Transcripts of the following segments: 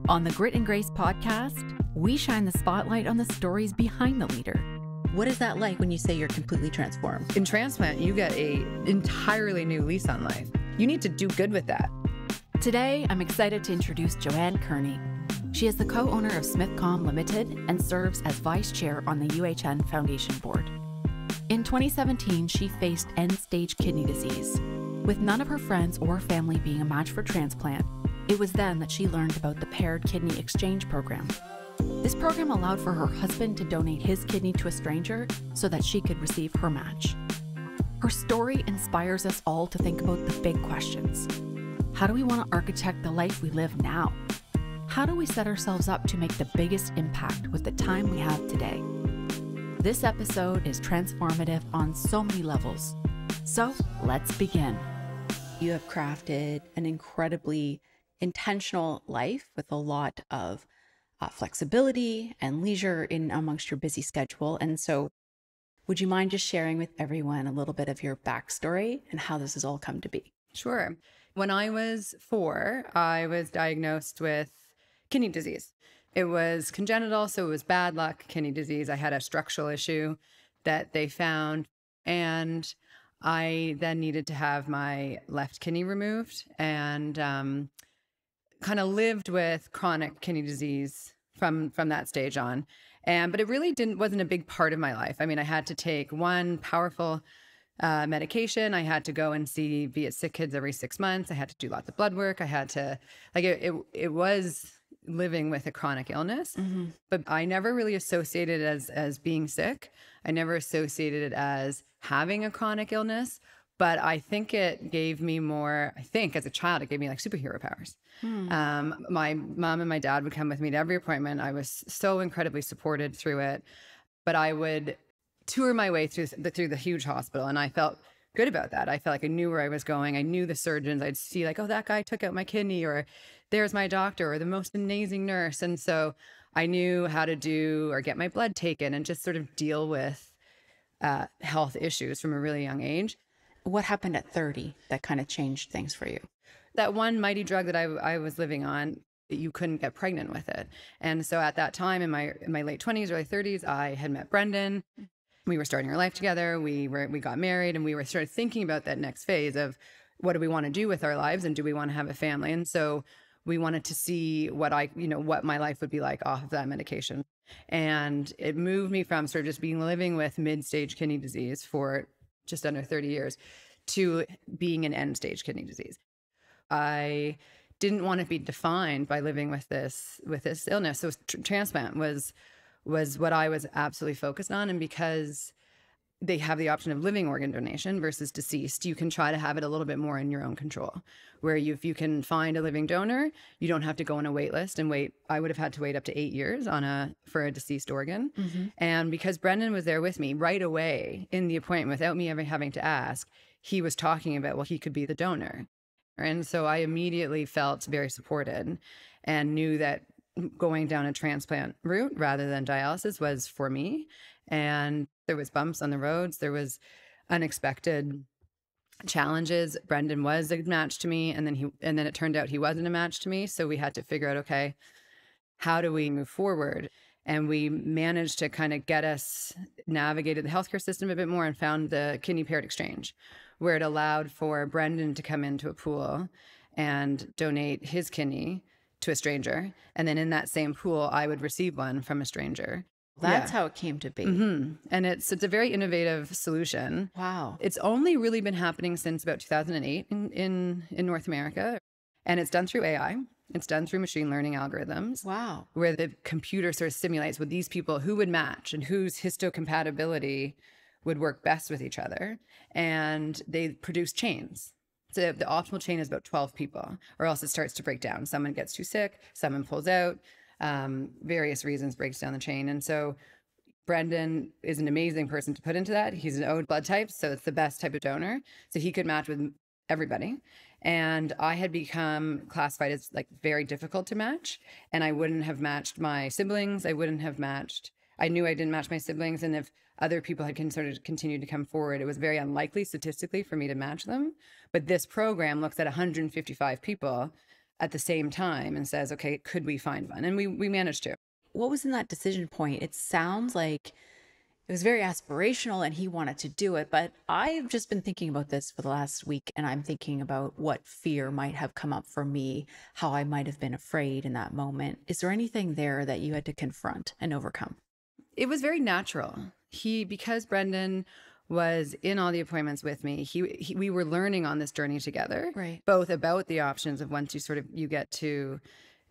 On the Grit and Grace podcast, we shine the spotlight on the stories behind the leader. What is that like when you say you're completely transformed? In transplant, you get an entirely new lease on life. You need to do good with that. Today, I'm excited to introduce Joanne Kearney. She is the co-owner of Smithcom Limited and serves as vice chair on the UHN Foundation Board. In 2017, she faced end-stage kidney disease. With none of her friends or family being a match for transplant, it was then that she learned about the paired kidney exchange program. This program allowed for her husband to donate his kidney to a stranger so that she could receive her match. Her story inspires us all to think about the big questions. How do we want to architect the life we live now? How do we set ourselves up to make the biggest impact with the time we have today? This episode is transformative on so many levels. So let's begin. You have crafted an incredibly intentional life with a lot of flexibility and leisure in amongst your busy schedule. And so would you mind just sharing with everyone a little bit of your backstory and how this has all come to be? Sure. When I was 4, I was diagnosed with kidney disease. It was congenital, so it was bad luck kidney disease. I had a structural issue that they found, and I then needed to have my left kidney removed, and kind of lived with chronic kidney disease from that stage on. But it really wasn't a big part of my life. I mean, I had to take one powerful medication. I had to go and be at sick kids every 6 months. I had to do lots of blood work. I had to, it was living with a chronic illness, but I never really associated it as being sick. I never associated it as having a chronic illness, but I think it gave me more, as a child, it gave me like superhero powers. My mom and my dad would come with me to every appointment. I was so incredibly supported through it, but I would tour my way through the huge hospital, and I felt good about that. I felt like I knew where I was going. I knew the surgeons. I'd see like, oh, that guy took out my kidney, or there's my doctor, or the most amazing nurse. And so I knew how to do or get my blood taken and just sort of deal with health issues from a really young age. What happened at 30 that kind of changed things for you? That one mighty drug that I was living on, you couldn't get pregnant with it. And so at that time in my late 20s, early 30s, I had met Brendan. We were starting our life together. We got married, and we were started thinking about that next phase of what do we want to do with our lives, and do we want to have a family? And so we wanted to see what my life would be like off of that medication. And it moved me from sort of just living with mid-stage kidney disease for just under 30 years to being an end-stage kidney disease. I didn't want to be defined by living with this illness. So transplant was what I was absolutely focused on. And because they have the option of living organ donation versus deceased, you can try to have it a little bit more in your own control, where if you can find a living donor, you don't have to go on a wait list and wait. I would have had to wait up to 8 years for a deceased organ. And because Brendan was there with me right away in the appointment without me ever having to ask, he was talking about, well, he could be the donor. And so I immediately felt very supported and knew that going down a transplant route rather than dialysis was for me. And there was bumps on the roads. There was unexpected challenges. Brendan was a match to me, and then it turned out he wasn't a match to me. So we had to figure out, okay, how do we move forward? And we managed to kind of get us navigated the healthcare system a bit more and found the kidney paired exchange, where it allowed for Brendan to come into a pool and donate his kidney to a stranger. And then in that same pool, I would receive one from a stranger. That's how it came to be. And it's a very innovative solution. Wow. It's only really been happening since about 2008 in North America. And it's done through AI. It's done through machine learning algorithms. Wow. Where the computer sort of simulates with these people who would match and whose histocompatibility would work best with each other. And they produce chains. So the optimal chain is about 12 people, or else it starts to break down. Someone gets too sick, someone pulls out, various reasons breaks down the chain. And so Brendan is an amazing person to put into that. He's an O blood type, so it's the best type of donor. So he could match with everybody. And I had become classified as like very difficult to match. And I wouldn't have matched my siblings. I knew I didn't match my siblings. And if other people had sort of continued to come forward, it was very unlikely statistically for me to match them. But this program looks at 155 people at the same time and says, okay, could we find one? And we managed to. What was in that decision point? It sounds like it was very aspirational and he wanted to do it, but I've just been thinking about this for the last week, and I'm thinking about what fear might have come up for me, how I might have been afraid in that moment. Is there anything there that you had to confront and overcome? It was very natural. Because Brendan was in all the appointments with me, we were learning on this journey together, Right. both about the options of once you get to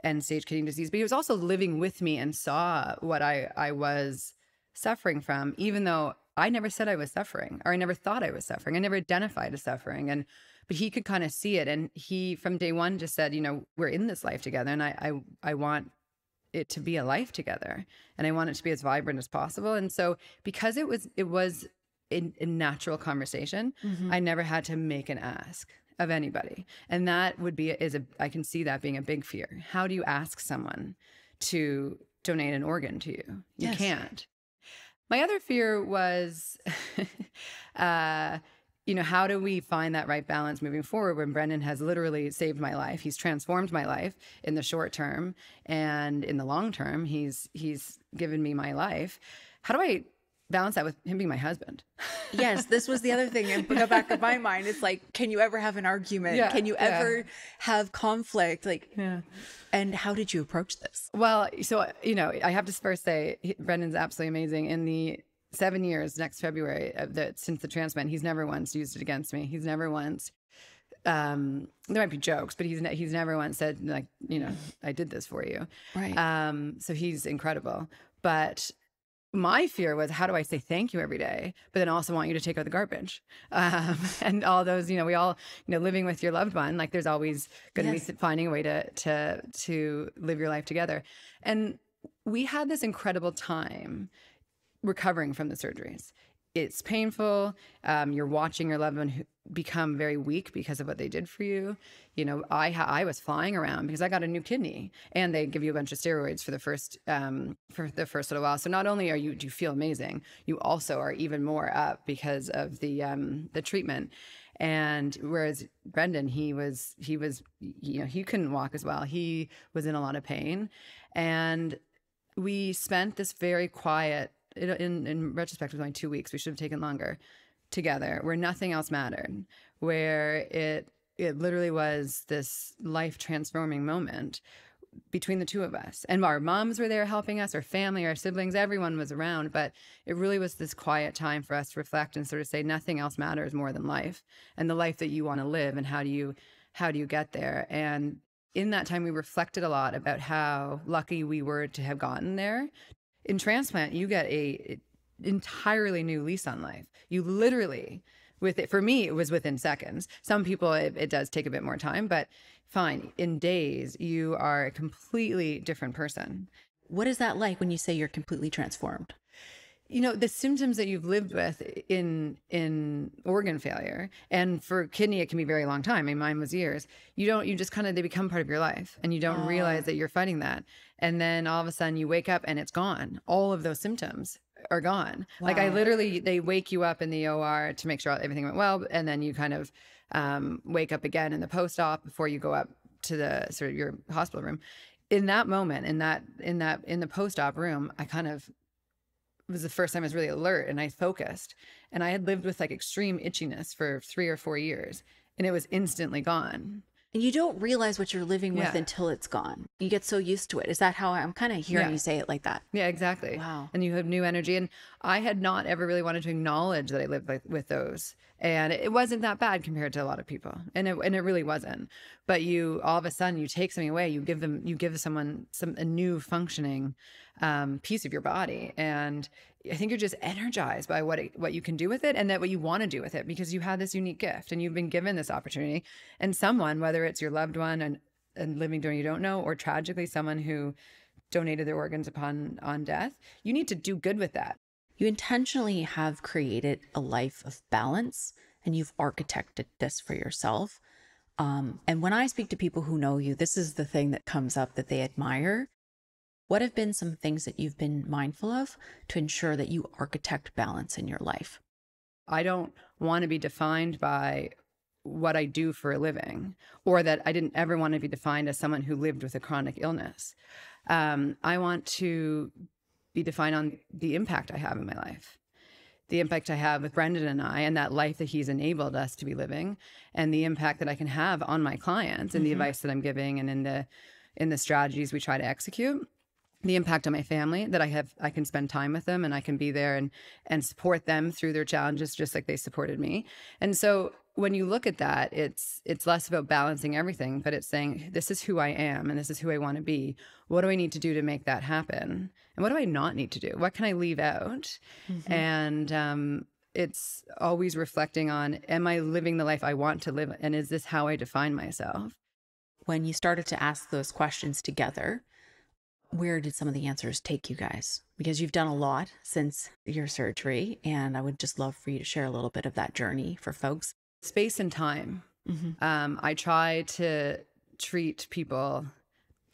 end stage kidney disease, but he was also living with me and saw what I was suffering from, even though I never said I was suffering, or I never thought I was suffering. I never identified as suffering. But he could kind of see it. And he, from day one, just said, we're in this life together, and I want it to be a life together, and I want it to be as vibrant as possible. And so because it was a natural conversation, I never had to make an ask of anybody. And that I can see that being a big fear. How do you ask someone to donate an organ to you? You Yes. can't. My other fear was, how do we find that right balance moving forward when Brendan has literally saved my life? He's transformed my life in the short term, and in the long term, he's given me my life. How do I balance that with him being my husband? Yes, this was the other thing in the back of my mind. It's like, can you ever have an argument? Yeah, can you ever have conflict? Yeah. And how did you approach this? Well, so, I have to first say, Brendan's absolutely amazing. In the 7 years, next February, since the transplant, he's never once used it against me. He's never once, there might be jokes, but he's never once said, like, I did this for you. Right. So he's incredible. But my fear was, how do I say thank you every day, but then also want you to take out the garbage? And all those, we all, living with your loved one, like there's always going to be finding a way to live your life together. And we had this incredible time recovering from the surgeries. It's painful. You're watching your loved one become very weak because of what they did for you. I was flying around because I got a new kidney, and they give you a bunch of steroids for the first little while. So not only do you feel amazing, you also are even more up because of the treatment. And whereas Brendan, he couldn't walk as well. He was in a lot of pain, and we spent this very quiet. In retrospect, it was only 2 weeks. We should have taken longer together, where nothing else mattered, where it literally was this life transforming moment between the two of us. And our moms were there helping us, our family, our siblings, everyone was around. But it really was this quiet time for us to reflect and sort of say, nothing else matters more than life, and the life that you want to live, and how do you get there. And in that time, we reflected a lot about how lucky we were to have gotten there. In transplant, you get a entirely new lease on life. You literally, for me, it was within seconds. Some people, it does take a bit more time, but fine. In days, you are a completely different person. What is that like when you say you're completely transformed? The symptoms that you've lived with in organ failure, and for kidney, it can be a very long time. I mean, mine was years. They become part of your life, and you don't realize that you're fighting that. And then all of a sudden you wake up and it's gone. All of those symptoms are gone. Wow. Like they wake you up in the OR to make sure everything went well. And then you kind of wake up again in the post-op before you go up to the sort of your hospital room. In that moment, in the post-op room, it was the first time I was really alert, and I focused, and I had lived with like extreme itchiness for 3 or 4 years, and it was instantly gone. And you don't realize what you're living with Yeah. until it's gone. You get so used to it. Is that how I'm kind of hearing Yeah. you say it like that? Yeah, exactly. Wow. And you have new energy. And I had not ever really wanted to acknowledge that I lived with those. And it wasn't that bad compared to a lot of people. And it really wasn't. But all of a sudden you take something away, you give someone a new functioning piece of your body. And I think you're just energized by what you can do with it, and that what you want to do with it, because you have this unique gift and you've been given this opportunity. And someone, whether it's your loved one and living during you don't know, or tragically someone who donated their organs on death, you need to do good with that. You intentionally have created a life of balance, and you've architected this for yourself. And when I speak to people who know you, this is the thing that comes up that they admire. What have been some things that you've been mindful of to ensure that you architect balance in your life? I don't want to be defined by what I do for a living, or that I didn't ever want to be defined as someone who lived with a chronic illness. I want to be defined on the impact I have in my life, the impact I have with Brendan and I, and that life that he's enabled us to be living, and the impact that I can have on my clients and the advice that I'm giving, and in the strategies we try to execute, the impact on my family, that I can spend time with them and I can be there and support them through their challenges, just like they supported me. And so when you look at that, it's less about balancing everything, but it's saying, this is who I am and this is who I want to be. What do I need to do to make that happen? And what do I not need to do? What can I leave out? And it's always reflecting on, am I living the life I want to live? And is this how I define myself? When you started to ask those questions together, where did some of the answers take you guys? Because you've done a lot since your surgery, and I would just love for you to share a little bit of that journey for folks. Space and time. I try to treat people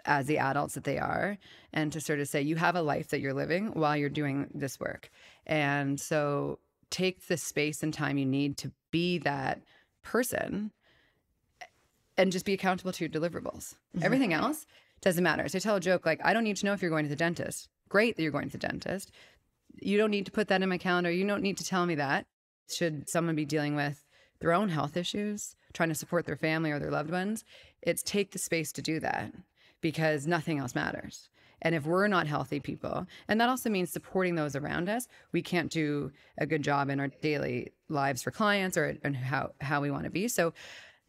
as the adults that they are, and to sort of say, you have a life that you're living while you're doing this work. And so take the space and time you need to be that person, and just be accountable to your deliverables. Everything else doesn't matter. So I tell a joke, like, I don't need to know if you're going to the dentist. Great that you're going to the dentist. You don't need to put that in my calendar. You don't need to tell me that. Should someone be dealing with their own health issues, trying to support their family or their loved ones, it's take the space to do that, because nothing else matters. And if we're not healthy people, and that also means supporting those around us, we can't do a good job in our daily lives for clients or and how we want to be. So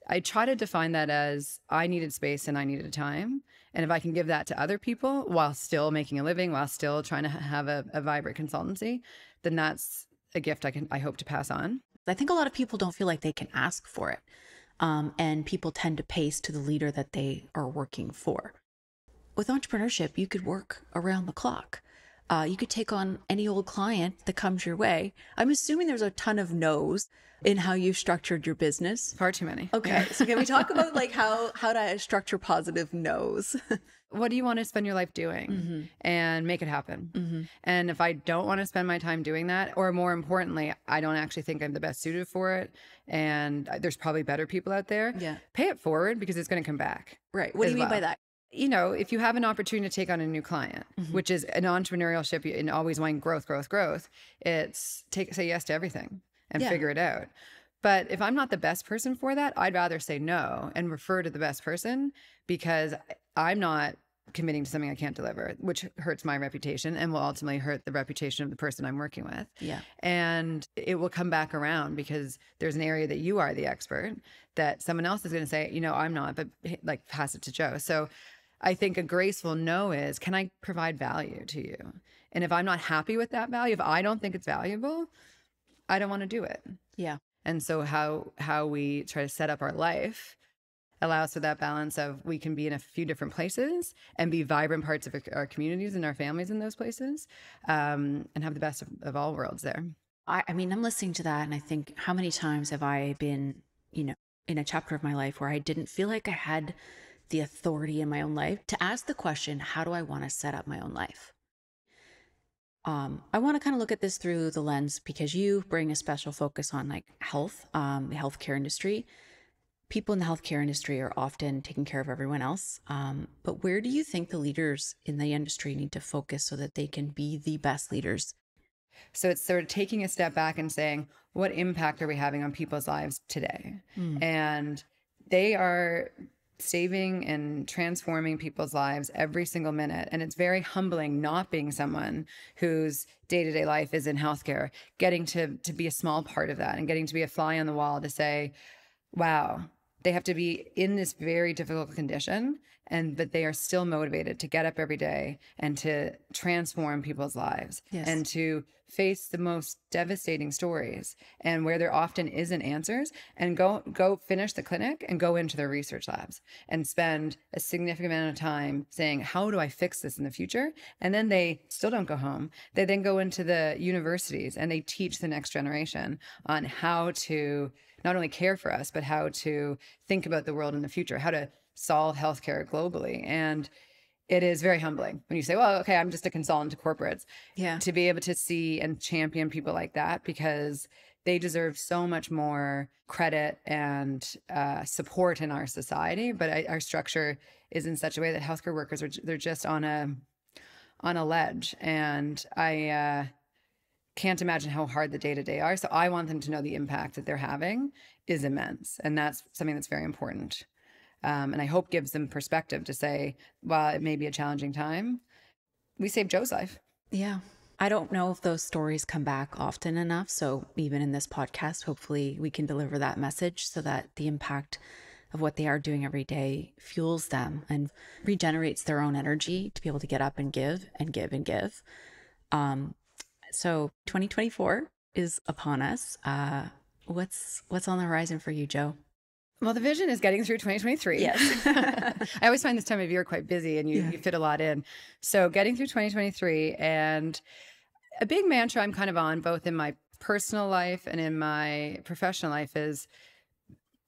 I try to define that as, I needed space and I needed time. And if I can give that to other people while still making a living, while still trying to have a vibrant consultancy, then that's a gift I hope to pass on. I think a lot of people don't feel like they can ask for it. And people tend to pace to the leader that they are working for. With entrepreneurship, you could work around the clock. You could take on any old client that comes your way. I'm assuming there's a ton of no's in how you've structured your business. Far too many. Okay. So can we talk about like how to structure positive no's? What do you want to spend your life doing? And make it happen. And if I don't want to spend my time doing that, or more importantly, I don't actually think I'm the best suited for it, and there's probably better people out there, pay it forward, because it's going to come back. Right. What do you mean by that? You know, if you have an opportunity to take on a new client, which is an entrepreneurship and always wanting growth, it's say yes to everything and figure it out. But if I'm not the best person for that, I'd rather say no and refer to the best person, because I'm not committing to something I can't deliver, which hurts my reputation and will ultimately hurt the reputation of the person I'm working with. Yeah. And it will come back around, because there's an area that you are the expert that someone else is going to say, you know, I'm not, but like pass it to Joe. So I think a graceful no is, can I provide value to you? And if I'm not happy with that value, if I don't think it's valuable, I don't want to do it. Yeah. And so how we try to set up our life allows for that balance of, we can be in a few different places and be vibrant parts of our communities and our families in those places, and have the best of all worlds there. I mean, I'm listening to that and I think, how many times have I been, you know, in a chapter of my life where I didn't feel like I had the authority in my own life to ask the question, how do I want to set up my own life? I want to kind of look at this through the lens, because you bring a special focus on like health, the healthcare industry. People in the healthcare industry are often taking care of everyone else. But where do you think the leaders in the industry need to focus so that they can be the best leaders? So it's sort of taking a step back and saying, what impact are we having on people's lives today? And they are saving and transforming people's lives every single minute. And it's very humbling not being someone whose day-to-day life is in healthcare, getting to be a small part of that and getting to be a fly on the wall to say, wow, they have to be in this very difficult condition, but they are still motivated to get up every day and to transform people's lives and to face the most devastating stories, and where there often isn't answers, and go finish the clinic and go into their research labs and spend a significant amount of time saying, how do I fix this in the future? And then they still don't go home. They then go into the universities and they teach the next generation on how to not only care for us, but how to think about the world in the future, how to solve healthcare globally. And it is very humbling when you say, well, okay, I'm just a consultant to corporates. Yeah. To be able to see and champion people like that, because they deserve so much more credit and support in our society. But our structure is in such a way that healthcare workers they're just on a ledge, and I can't imagine how hard the day-to-day are. So I want them to know the impact that they're having is immense, and that's something that's very important. And I hope gives them perspective to say, while it may be a challenging time, we saved Joe's life. Yeah. I don't know if those stories come back often enough. So even in this podcast, hopefully we can deliver that message so that the impact of what they are doing every day fuels them and regenerates their own energy to be able to get up and give and give and give. So 2024 is upon us. What's on the horizon for you, Joe? Well, the vision is getting through 2023. Yes. I always find this time of year quite busy, and you fit a lot in. So getting through 2023, and a big mantra I'm kind of on both in my personal life and in my professional life is,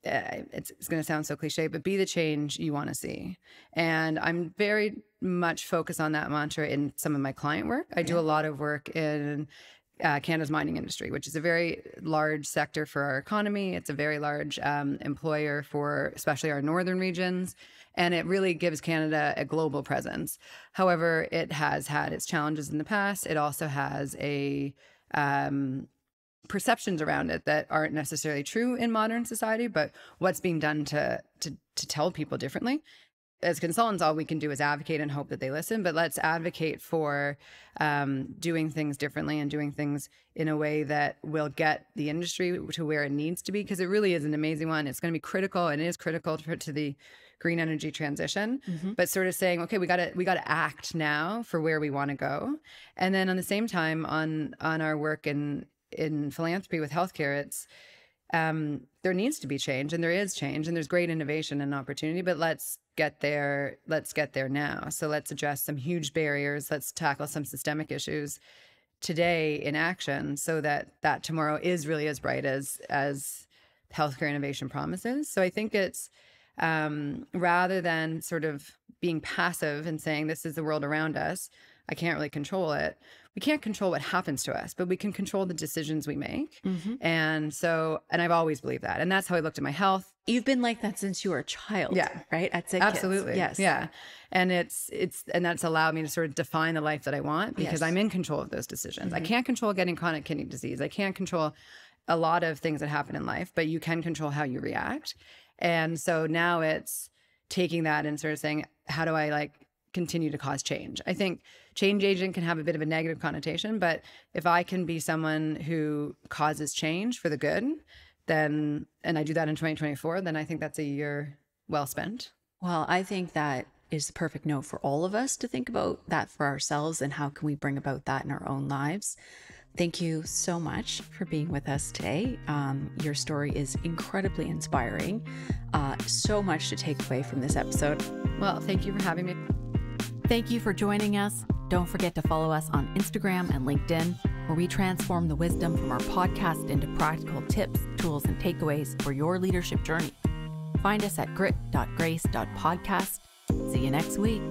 it's going to sound so cliche, but be the change you want to see. And I'm very much focused on that mantra in some of my client work. I do a lot of work in Canada's mining industry, which is a very large sector for our economy. It's a very large employer for especially our northern regions, and it really gives Canada a global presence. However, it has had its challenges in the past. It also has perceptions around it that aren't necessarily true in modern society, but what's being done to tell people differently. As consultants, all we can do is advocate and hope that they listen, but let's advocate for doing things differently and doing things in a way that will get the industry to where it needs to be, because it really is an amazing one. It's going to be critical, and it is critical to the green energy transition, but sort of saying, okay, we got to act now for where we want to go. And then on the same time, on our work in philanthropy with healthcare, it's there needs to be change, and there is change, and there's great innovation and opportunity, but let's get there now. So let's address some huge barriers. Let's tackle some systemic issues today in action so that tomorrow is really as bright as healthcare innovation promises. So I think it's rather than sort of being passive and saying this is the world around us, I can't really control it. We can't control what happens to us, but we can control the decisions we make. And I've always believed that. And that's how I looked at my health. You've been like that since you were a child, right? At 6 Absolutely. Kids. Yes. Yeah. And and that's allowed me to sort of define the life that I want, because I'm in control of those decisions. I can't control getting chronic kidney disease. I can't control a lot of things that happen in life, but you can control how you react. And so now it's taking that and sort of saying, how do I continue to cause change? I think change agent can have a bit of a negative connotation, but if I can be someone who causes change for the good, then, and I do that in 2024, then I think that's a year well spent. Well, I think that is the perfect note for all of us to think about that for ourselves, and how can we bring about that in our own lives. Thank you so much for being with us today. Your story is incredibly inspiring. So much to take away from this episode. Well, thank you for having me. Thank you for joining us. Don't forget to follow us on Instagram and LinkedIn, where we transform the wisdom from our podcast into practical tips, tools, and takeaways for your leadership journey. Find us at grit.grace.podcast. See you next week.